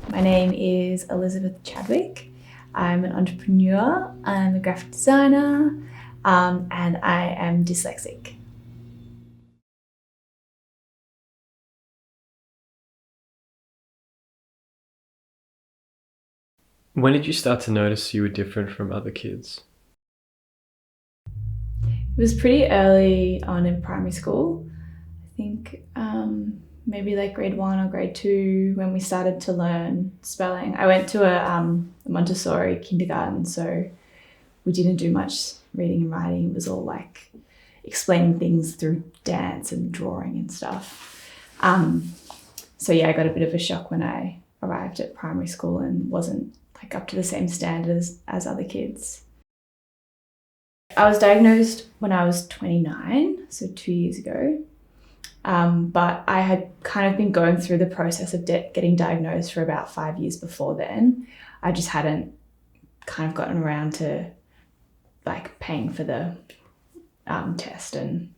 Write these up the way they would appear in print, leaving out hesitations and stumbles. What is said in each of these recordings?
My name is Elizabeth Chadwick. I'm an entrepreneur, I'm a graphic designer, and I am dyslexic. When did you start to notice you were different from other kids? It was pretty early on in primary school. I think maybe like grade 1 or grade 2 when we started to learn spelling. I went to a Montessori kindergarten, so we didn't do much reading and writing. It was all like explaining things through dance and drawing and stuff. So yeah, I got a bit of a shock when I arrived at primary school and wasn't like up to the same standards as other kids. I was diagnosed when I was 29, so 2 years ago. But I had kind of been going through the process of getting diagnosed for about 5 years before then. I just hadn't kind of gotten around to like paying for the test and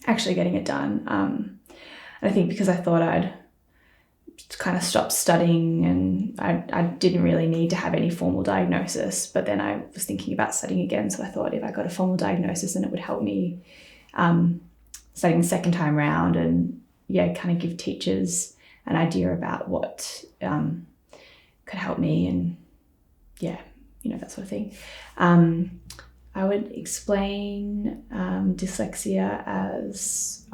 actually getting it done. And I think because I thought I'd kind of stopped studying and I didn't really need to have any formal diagnosis, but then I was thinking about studying again, so I thought if I got a formal diagnosis then it would help me studying the second time round and kind of give teachers an idea about what could help me and that sort of thing. I would explain dyslexia as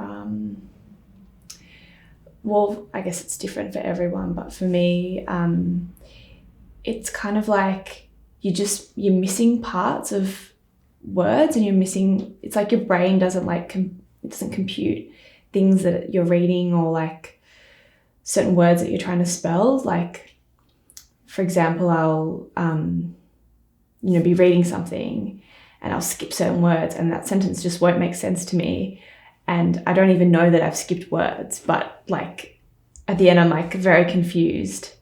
I guess it's different for everyone, but for me, it's kind of like you're missing parts of words and it's like your brain doesn't it doesn't compute things that you're reading or like certain words that you're trying to spell. Like, for example, I'll, be reading something and I'll skip certain words and that sentence just won't make sense to me. And I don't even know that I've skipped words, but like at the end, I'm like very confused.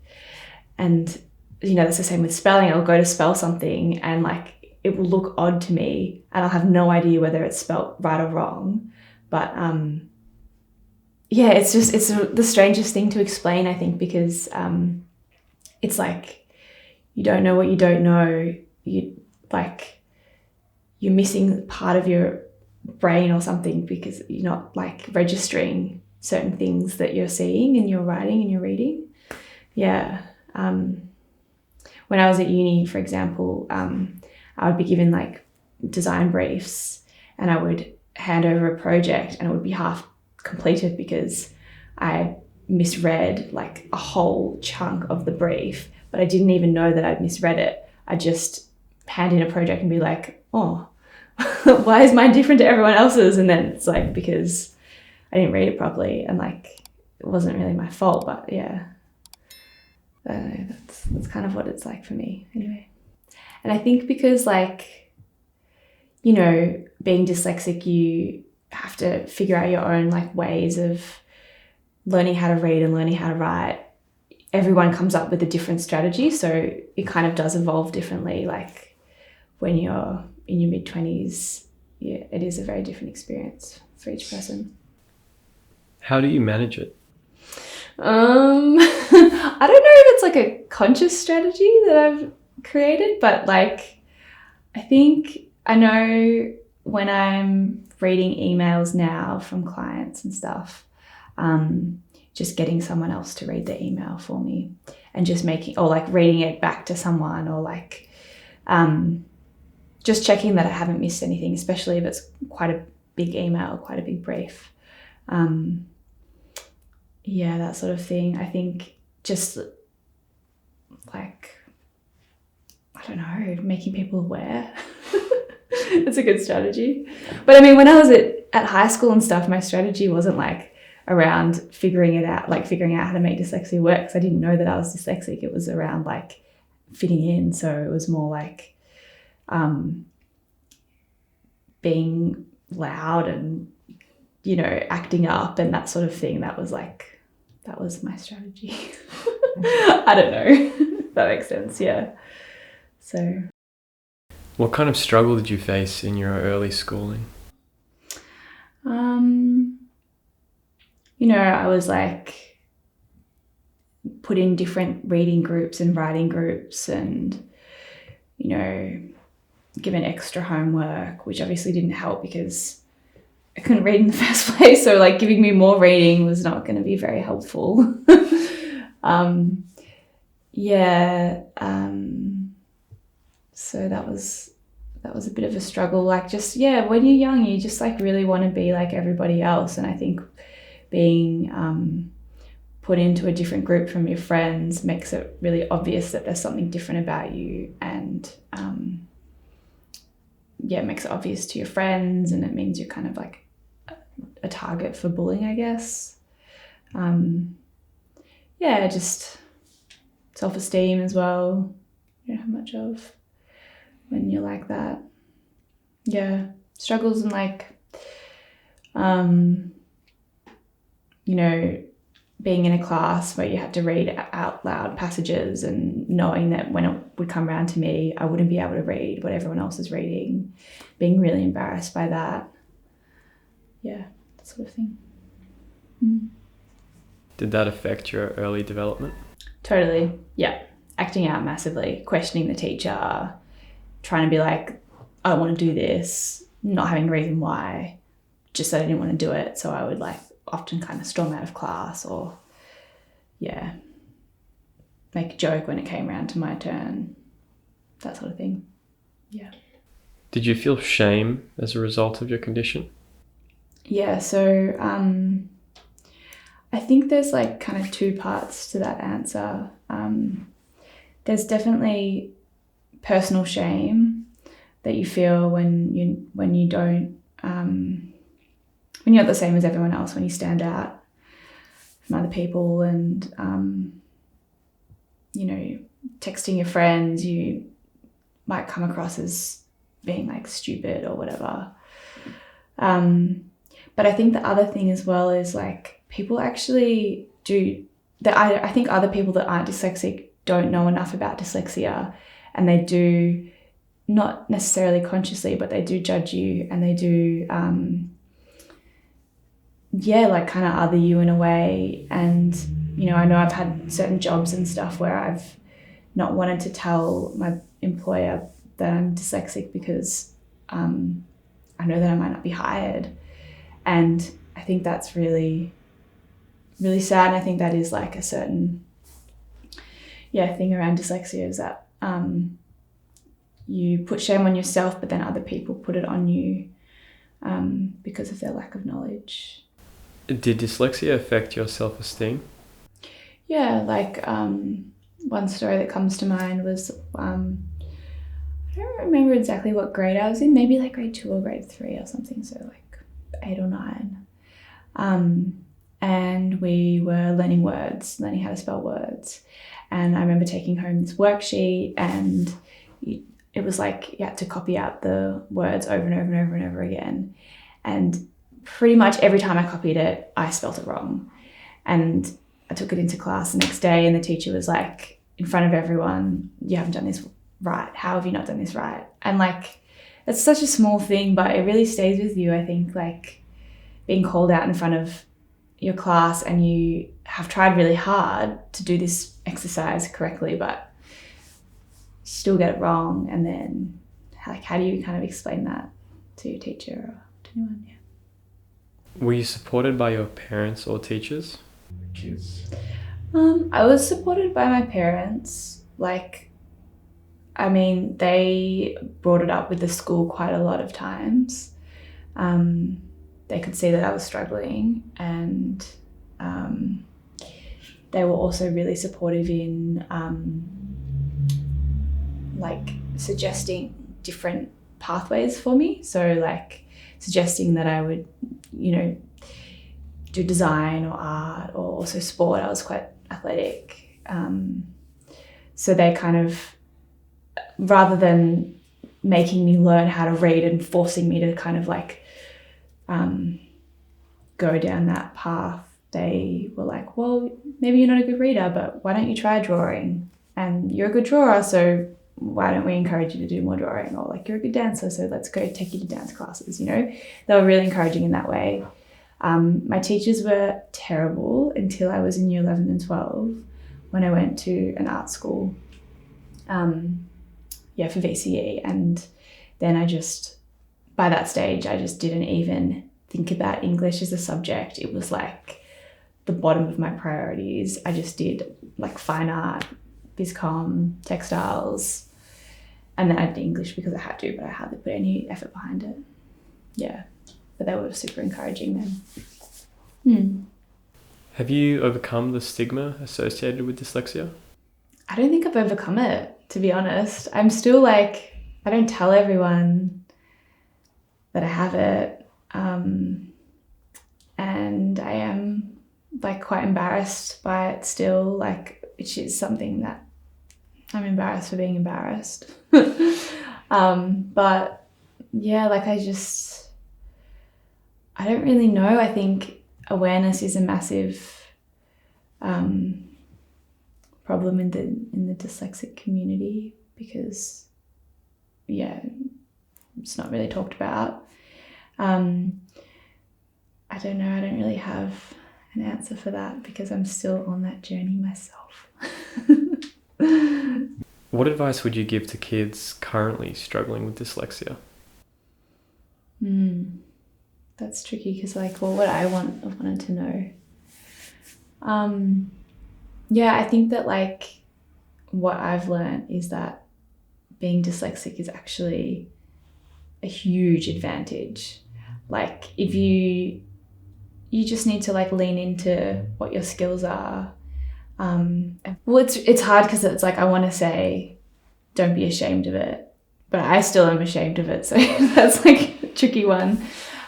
And, that's the same with spelling. I'll go to spell something and like it will look odd to me and I'll have no idea whether it's spelt right or wrong. But it's the strangest thing to explain, I think, because it's like you don't know what you don't know. You're missing part of your brain or something because you're not like registering certain things that you're seeing and you're writing and you're reading. Yeah. When I was at uni, for example, I would be given like design briefs and I would hand over a project and it would be half completed because I misread like a whole chunk of the brief, but I didn't even know that I'd misread it. I just hand in a project and be like, oh, why is mine different to everyone else's? And then it's like because I didn't read it properly and like it wasn't really my fault, but yeah. I don't know, that's kind of what it's like for me anyway. And I think because like, being dyslexic, you have to figure out your own like ways of learning how to read and learning how to write. Everyone comes up with a different strategy, so it kind of does evolve differently. Like when you're in your mid-20s, it is a very different experience for each person. How do you manage it? I don't know if it's like a conscious strategy that I've created, but like I think I know when I'm reading emails now from clients and stuff, just getting someone else to read the email for me and just or like reading it back to someone or like just checking that I haven't missed anything, especially if it's quite a big email, quite a big brief. That sort of thing. I think just like, I don't know, making people aware. It's a good strategy. But I mean, when I was at high school and stuff, my strategy wasn't like around figuring out how to make dyslexia work, because I didn't know that I was dyslexic. It was around like fitting in. So it was more like being loud and, acting up and that sort of thing. That was my strategy. I don't know if that makes sense. Yeah. So. What kind of struggle did you face in your early schooling? I was like put in different reading groups and writing groups and, given extra homework, which obviously didn't help because I couldn't read in the first place. So like giving me more reading was not going to be very helpful. So that was a bit of a struggle. Like just, when you're young, you just like really want to be like everybody else. And I think being put into a different group from your friends makes it really obvious that there's something different about you, and it makes it obvious to your friends, and it means you're kind of like a target for bullying, I guess. Just self-esteem as well. You don't have much of when you're like that. Struggles in like being in a class where you had to read out loud passages and knowing that when it would come around to me, I wouldn't be able to read what everyone else is reading, being really embarrassed by that. That sort of thing. Did that affect your early development? Totally. Acting out massively, questioning the teacher, trying to be like, I don't want to do this, not having a reason why, just that I didn't want to do it. So I would like often kind of storm out of class or make a joke when it came around to my turn, that sort of thing. Did you feel shame as a result of your condition? So I think there's like kind of two parts to that answer. There's definitely personal shame that you feel when you don't when you're not the same as everyone else, when you stand out from other people, and texting your friends, you might come across as being like stupid or whatever. But I think the other thing as well is like people actually do that. I think other people that aren't dyslexic don't know enough about dyslexia, and they do, not necessarily consciously, but they do judge you, and they do like kind of other you in a way. And I know I've had certain jobs and stuff where I've not wanted to tell my employer that I'm dyslexic because I know that I might not be hired. And I think that's really, really sad. And I think that is like a certain thing around dyslexia, is that you put shame on yourself, but then other people put it on you because of their lack of knowledge. Did dyslexia affect your self-esteem? One story that comes to mind was I don't remember exactly what grade I was in, maybe like grade 2 or grade 3 or something, so like 8 or 9. And we were learning how to spell words. And I remember taking home this worksheet, and it was like you had to copy out the words over and over and over and over again. And pretty much every time I copied it, I spelt it wrong. And I took it into class the next day, and the teacher was like, in front of everyone, you haven't done this right. How have you not done this right? And like, it's such a small thing, but it really stays with you. I think like being called out in front of your class and you have tried really hard to do this exercise correctly, but still get it wrong. And then like, how do you kind of explain that to your teacher or to anyone? Were you supported by your parents or teachers? I was supported by my parents. They brought it up with the school quite a lot of times. They could see that I was struggling, and they were also really supportive in suggesting different pathways for me. So like suggesting that I would, do design or art, or also sport. I was quite athletic. So they kind of, rather than making me learn how to read and forcing me to kind of go down that path, they were like, well, maybe you're not a good reader, but why don't you try drawing? And you're a good drawer, so why don't we encourage you to do more drawing? Or like, you're a good dancer, so let's go take you to dance classes, They were really encouraging in that way. My teachers were terrible until I was in year 11 and 12, when I went to an art school, for VCE, and then by that stage, I just didn't even think about English as a subject. It was like the bottom of my priorities. I just did like fine art, BizCom, textiles, and then I did English because I had to, but I hardly put any effort behind it. Yeah, but they were super encouraging then. Have you overcome the stigma associated with dyslexia? I don't think I've overcome it, to be honest. I'm still like, I don't tell everyone that I have it. And I am like quite embarrassed by it still, like, which is something that I'm embarrassed for being embarrassed. But yeah, like I don't really know. I think awareness is a massive problem in the dyslexic community because, it's not really talked about. I don't know. I don't really have an answer for that because I'm still on that journey myself. What advice would you give to kids currently struggling with dyslexia? That's tricky because, like, what would I wanted to know? I think that, like, what I've learned is that being dyslexic is actually a huge advantage. Like, if you just need to, like, lean into what your skills are. It's hard because it's like I want to say don't be ashamed of it, but I still am ashamed of it, so that's like a tricky one.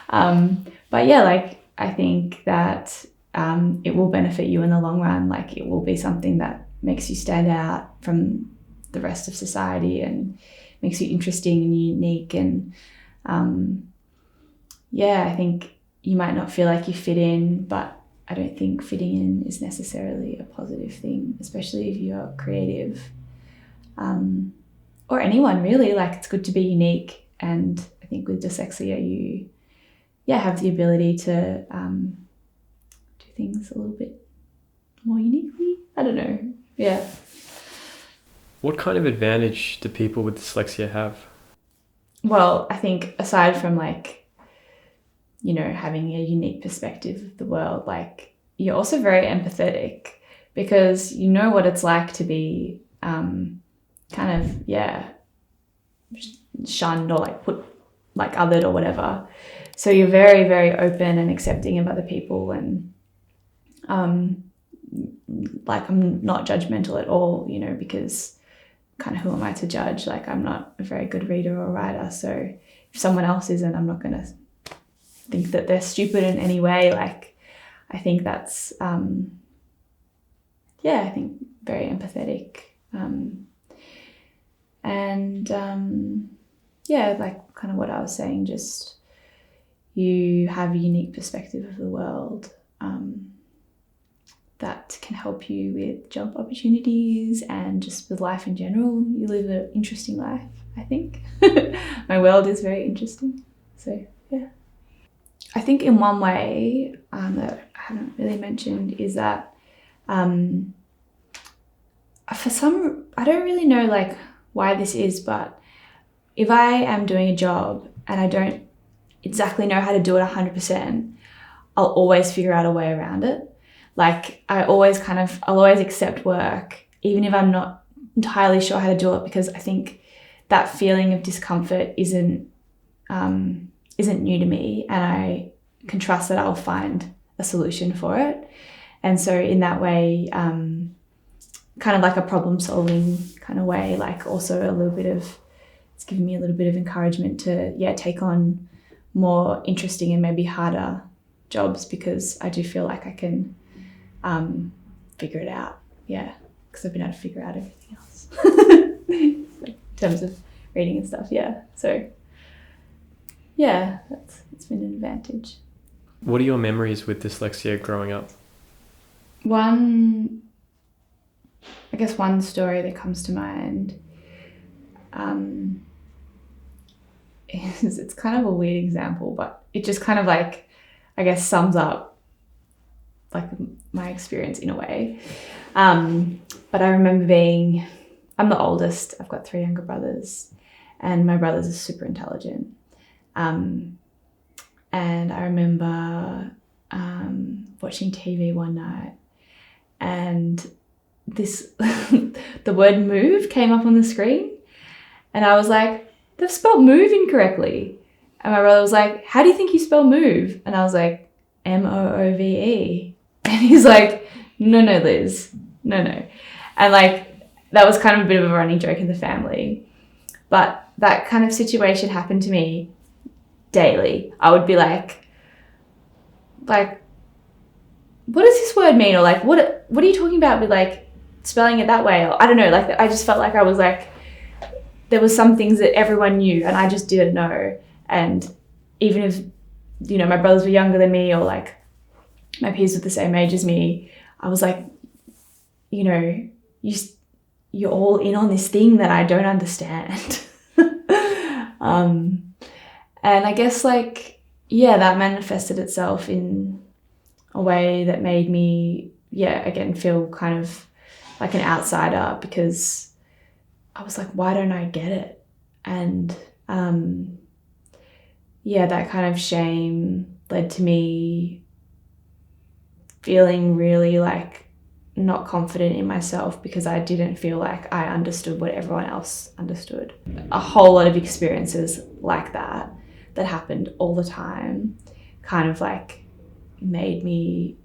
But yeah, like I think that it will benefit you in the long run. Like it will be something that makes you stand out from the rest of society and makes you interesting and unique. And I think you might not feel like you fit in, but I don't think fitting in is necessarily a positive thing, especially if you're creative, or anyone really. Like it's good to be unique, and I think with dyslexia you have the ability to do things a little bit more uniquely. I don't know. Yeah. What kind of advantage do people with dyslexia have? Well, I think aside from like, having a unique perspective of the world, like you're also very empathetic because you know what it's like to be shunned or like put like othered or whatever. So you're very, very open and accepting of other people, and like I'm not judgmental at all, because kind of who am I to judge? Like I'm not a very good reader or writer, so if someone else isn't, I'm not going to think that they're stupid in any way. Like I think that's I think very empathetic, like kind of what I was saying, just you have a unique perspective of the world that can help you with job opportunities and just with life in general. You live an interesting life, I think. My world is very interesting. So, yeah. I think in one way that I haven't really mentioned is that I don't really know like why this is, but if I am doing a job and I don't exactly know how to do it 100%, I'll always figure out a way around it. Like I'll always accept work, even if I'm not entirely sure how to do it, because I think that feeling of discomfort isn't new to me, and I can trust that I'll find a solution for it. And so in that way, kind of like a problem solving kind of way, like also it's given me a little bit of encouragement to take on more interesting and maybe harder jobs, because I do feel like I can figure it out. Yeah, because I've been able to figure out everything else like, in terms of reading and stuff. Yeah, so yeah, it's been an advantage. What are your memories with dyslexia growing up? One story that comes to mind is, it's kind of a weird example, but it just kind of like, I guess, sums up like my experience in a way. But I remember I'm the oldest. I've got 3 younger brothers, and my brothers are super intelligent. And I remember watching TV one night, and the word move came up on the screen, and I was like, they've spelled move incorrectly. And my brother was like, how do you think you spell move? And I was like, Moove. And he's like, no, Liz, no. And like, that was kind of a bit of a running joke in the family. But that kind of situation happened to me daily. I would be like, what does this word mean? Or like, what are you talking about with like spelling it that way? Or I don't know, like I just felt like I was like, there was some things that everyone knew and I just didn't know. And even if, you know, my brothers were younger than me or like my peers were the same age as me, I was like, you know, you're all in on this thing that I don't understand. And I guess like, yeah, that manifested itself in a way that made me, again, feel kind of like an outsider, because I was like, why don't I get it? And that kind of shame led to me feeling really like not confident in myself, because I didn't feel like I understood what everyone else understood. A whole lot of experiences like that happened all the time kind of like made me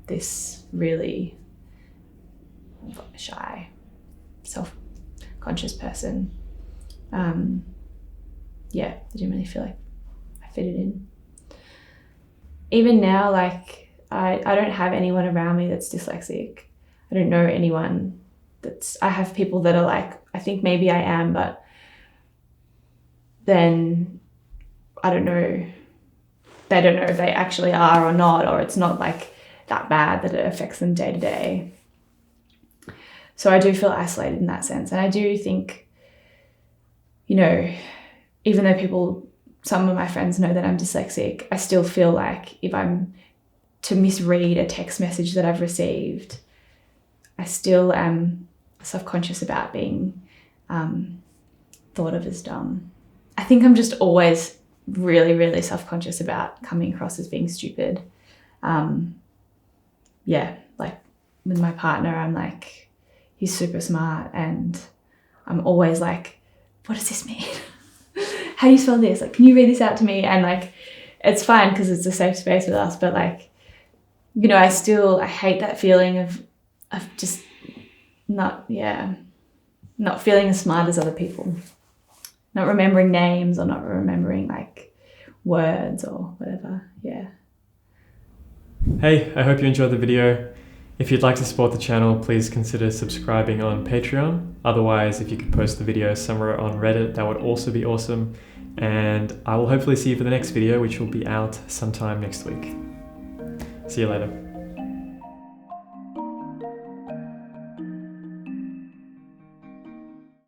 this really shy, self-conscious person. I didn't really feel like I fitted in. Even now, like I don't have anyone around me that's dyslexic. I don't know anyone I have people that are like, I think maybe I am, but then I don't know. They don't know if they actually are or not, or it's not like that bad that it affects them day to day. So I do feel isolated in that sense. And I do think, you know, even though some of my friends know that I'm dyslexic, I still feel like if I'm to misread a text message that I've received, I still am self-conscious about being thought of as dumb. I think I'm just always really, really self-conscious about coming across as being stupid. Like with my partner, I'm like, he's super smart, and I'm always like, what does this mean? How do you spell this? Like, can you read this out to me? And like, it's fine because it's a safe space with us, but like, you know, I hate that feeling of just not feeling as smart as other people, not remembering names or not remembering like words or whatever. Yeah. Hey, I hope you enjoyed the video. If you'd like to support the channel, please consider subscribing on Patreon. Otherwise, if you could post the video somewhere on Reddit, that would also be awesome. And I will hopefully see you for the next video, which will be out sometime next week. See you later.